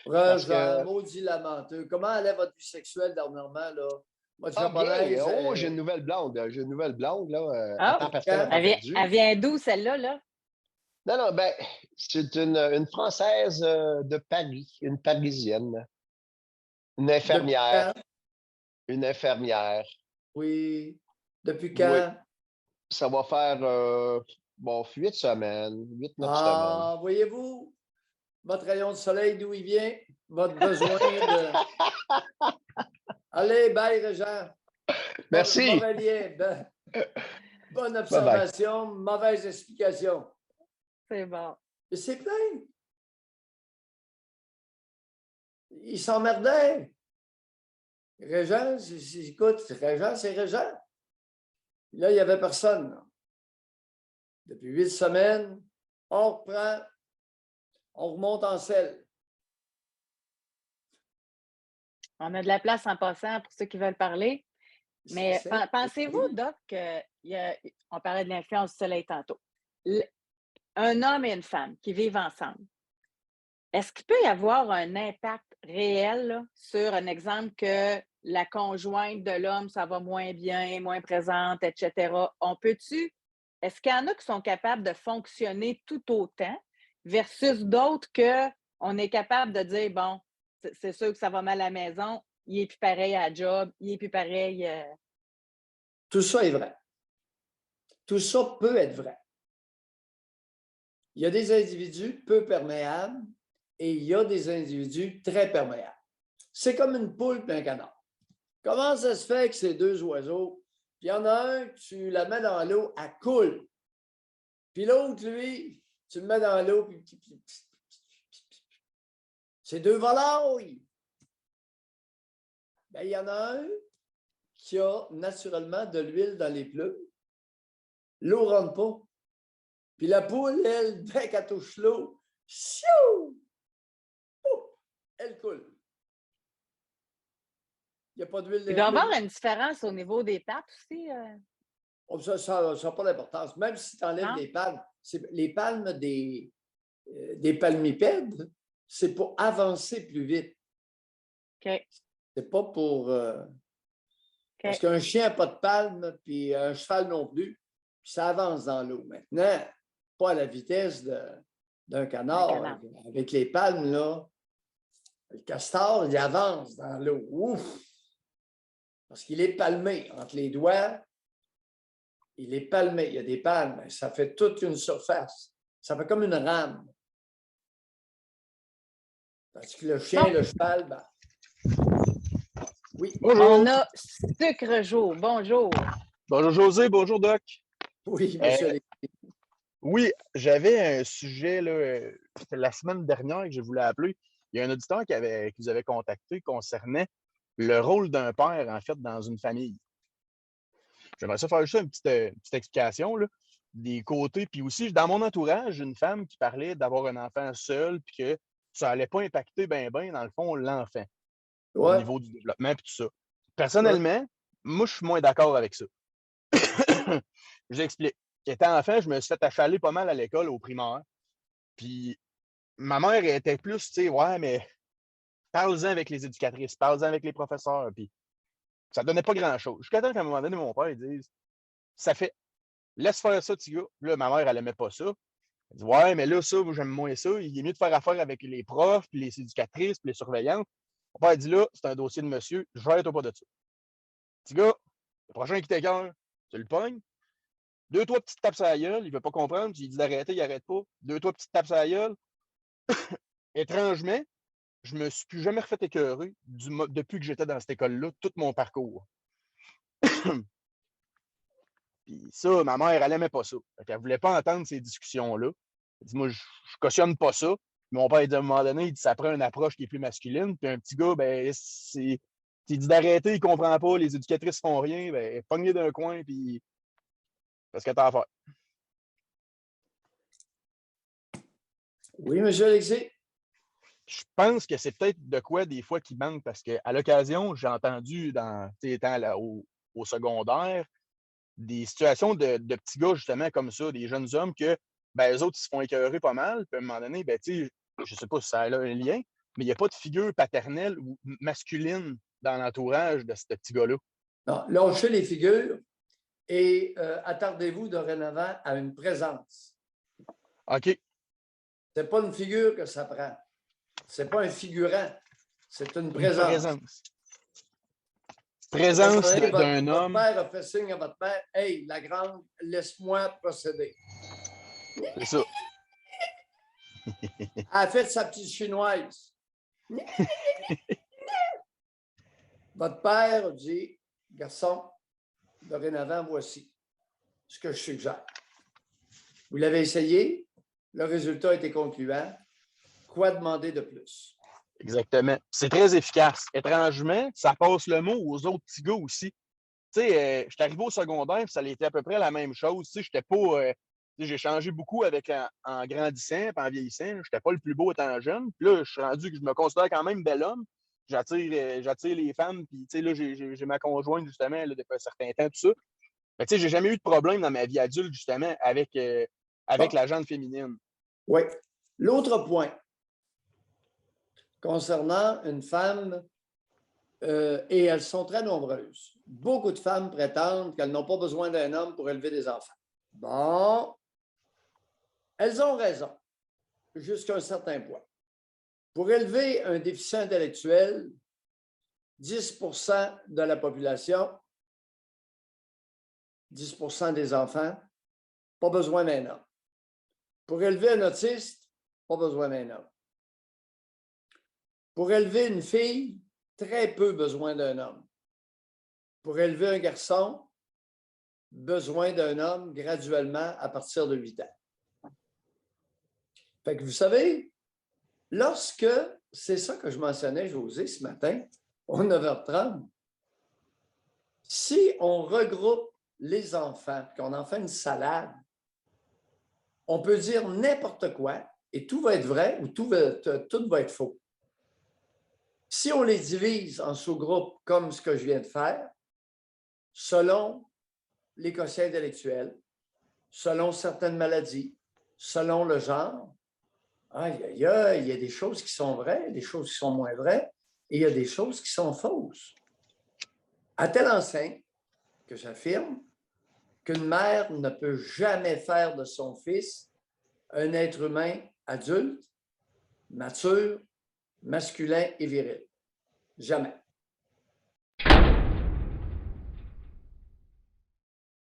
Parce Régent, que, maudit lamenteux. Comment allait votre vie sexuelle dernièrement, là? Votre ah bien, japonaise, oh, j'ai une nouvelle blonde. J'ai une nouvelle blonde, là, à Ah, temps depuis partiel, à quand? temps perdu. elle vient d'où, celle-là, là? Non, non, ben, c'est une Française de Paris, une Parisienne, une Depuis infirmière, quand? une infirmière. Oui. Depuis Oui, quand? ça va faire, bon, 8 semaines, 8, 9 semaines. Ah, voyez-vous, votre rayon de soleil, d'où il vient? Votre besoin de. Allez, bye, Régent. Merci. Mauvais lien. Bonne Bye-bye. observation, mauvaise explication. C'est bon. Mais c'est plein. Il s'emmerdait. Régent, écoute, Régent, c'est Régent. Là, il n'y avait personne. Là. Depuis 8 semaines, on reprend, on remonte en selle. On a de la place en passant pour ceux qui veulent parler. Mais pensez-vous, Doc, on parlait de l'influence du soleil tantôt. Un homme et une femme qui vivent ensemble, est-ce qu'il peut y avoir un impact réel là, sur un exemple que la conjointe de l'homme, ça va moins bien, moins présente, etc. Est-ce qu'il y en a qui sont capables de fonctionner tout autant versus d'autres qu'on est capable de dire, bon, c'est sûr que ça va mal à la maison, il est plus pareil à la job, il est plus pareil. Tout ça est vrai. Tout ça peut être vrai. Il y a des individus peu perméables et il y a des individus très perméables. C'est comme une poule et un canard. Comment ça se fait que ces deux oiseaux, puis il y en a un, tu la mets dans l'eau, elle coule. Puis l'autre, lui, tu le mets dans l'eau, puis c'est deux volailles. Ben, il y en a un qui a naturellement de l'huile dans les plumes. L'eau ne rentre pas. Puis la poule, elle, dès qu'elle touche l'eau, elle coule. Il n'y a pas d'huile dans Il les doit y plumes. avoir une différence au niveau des pattes aussi. Ça n'a pas d'importance. Même si tu enlèves les palmes des palmipèdes, c'est pour avancer plus vite. OK. C'est pas pour. Parce OK. qu'un chien n'a pas de palme, puis un cheval non plus, puis ça avance dans l'eau. Maintenant, pas à la vitesse d'un canard. Avec les palmes, là, le castor, il avance dans l'eau. Ouf! Parce qu'il est palmé entre les doigts. Il est palmé. Il y a des palmes. Ça fait toute une surface. Ça fait comme une rame. Parce que le chien et le cheval, ben. Oui. Bonjour. On a Sucre Joe. Bonjour. Bonjour José, bonjour Doc. Oui, monsieur. Oui, j'avais un sujet, là, c'était la semaine dernière que je voulais appeler. Il y a un auditeur qui vous avait contacté concernant le rôle d'un père, en fait, dans une famille. J'aimerais ça faire juste une petite explication, là, des côtés. Puis aussi, dans mon entourage, une femme qui parlait d'avoir un enfant seul, puis que ça n'allait pas impacter ben, dans le fond, l'enfant, au niveau du développement, puis tout ça. Personnellement, moi, je suis moins d'accord avec ça. J'explique. Étant enfant, je me suis fait achaler pas mal à l'école, au primaire. Puis ma mère était plus, tu sais, ouais, mais parle-en avec les éducatrices, parle-en avec les professeurs. Puis ça donnait pas grand-chose. Jusqu'à temps qu'à un moment donné, mon père, il dise, ça fait, laisse faire ça, petit gars. Là, ma mère, elle aimait pas ça. Elle dit, ouais, mais là, ça, j'aime moins ça. Il est mieux de faire affaire avec les profs, puis les éducatrices, puis les surveillantes. Mon père dit, là, c'est un dossier de monsieur, je gère-toi pas de ça. Petit gars, le prochain qui t'écoeure, tu le pognes. 2-3 petites tapes à la gueule, il ne veut pas comprendre, tu lui dis d'arrêter, il n'arrête pas. 2-3 petites tapes à la gueule. Étrangement, je ne me suis plus jamais refait écœurer depuis que j'étais dans cette école-là, tout mon parcours. Puis ça, ma mère, elle n'aimait pas ça. Elle ne voulait pas entendre ces discussions-là. Elle dit, moi, je ne cautionne pas ça. Mon père, il dit, à un moment donné, il dit, ça prend une approche qui est plus masculine. Puis un petit gars, ben, s'il dit d'arrêter, il ne comprend pas, les éducatrices ne font rien, ben, pogne d'un coin, puis parce que t'as à faire. Oui, monsieur Alexis. Je pense que c'est peut-être de quoi des fois qui manque parce qu'à l'occasion, j'ai entendu étant au secondaire des situations de petits gars justement comme ça, des jeunes hommes que ben, eux autres ils se font écœurer pas mal, puis à un moment donné, ben, je sais pas si ça a un lien, mais il n'y a pas de figure paternelle ou masculine dans l'entourage de ce petit gars-là. Non, lâchez les figures et attardez-vous dorénavant à une présence. OK. Ce n'est pas une figure que ça prend. Ce n'est pas un figurant. C'est une Une présence. Présence d'un Votre homme. père a fait signe à votre père, « Hey, la grande, laisse-moi procéder. » C'est ça. Elle a fait sa petite chinoise. Votre père a dit, « Garçon, dorénavant, voici ce que je suggère. » Vous l'avez essayé, le résultat a été concluant. Quoi demander de plus? Exactement. C'est très efficace. Étrangement, ça passe le mot aux autres petits gars aussi. Tu sais, je suis arrivé au secondaire, puis ça a été à peu près la même chose. Tu sais, j'étais pas. J'ai changé beaucoup en grandissant, puis en vieillissant. Je n'étais pas le plus beau étant jeune. Puis là, je suis rendu que je me considère quand même bel homme. J'attire les femmes, puis tu sais, là, j'ai ma conjointe, justement, là, depuis un certain temps, tout ça. Mais tu sais, j'ai jamais eu de problème dans ma vie adulte, justement, avec la gente féminine. Oui. L'autre point, concernant une femme, et elles sont très nombreuses. Beaucoup de femmes prétendent qu'elles n'ont pas besoin d'un homme pour élever des enfants. Bon, elles ont raison, jusqu'à un certain point. Pour élever un déficit intellectuel, 10% de la population, 10% des enfants, pas besoin d'un homme. Pour élever un autiste, pas besoin d'un homme. Pour élever une fille, très peu besoin d'un homme. Pour élever un garçon, besoin d'un homme graduellement à partir de 8 ans. Fait que vous savez, lorsque, c'est ça que je mentionnais, José, ce matin, au 9h30, si on regroupe les enfants, qu'on en fait une salade, on peut dire n'importe quoi et tout va être vrai ou tout va être faux. Si on les divise en sous-groupes comme ce que je viens de faire, selon les quotients intellectuels, selon certaines maladies, selon le genre, il y a des choses qui sont vraies, des choses qui sont moins vraies, et il y a des choses qui sont fausses. À telle enseigne que j'affirme qu'une mère ne peut jamais faire de son fils un être humain adulte, mature, masculin et viril. Jamais.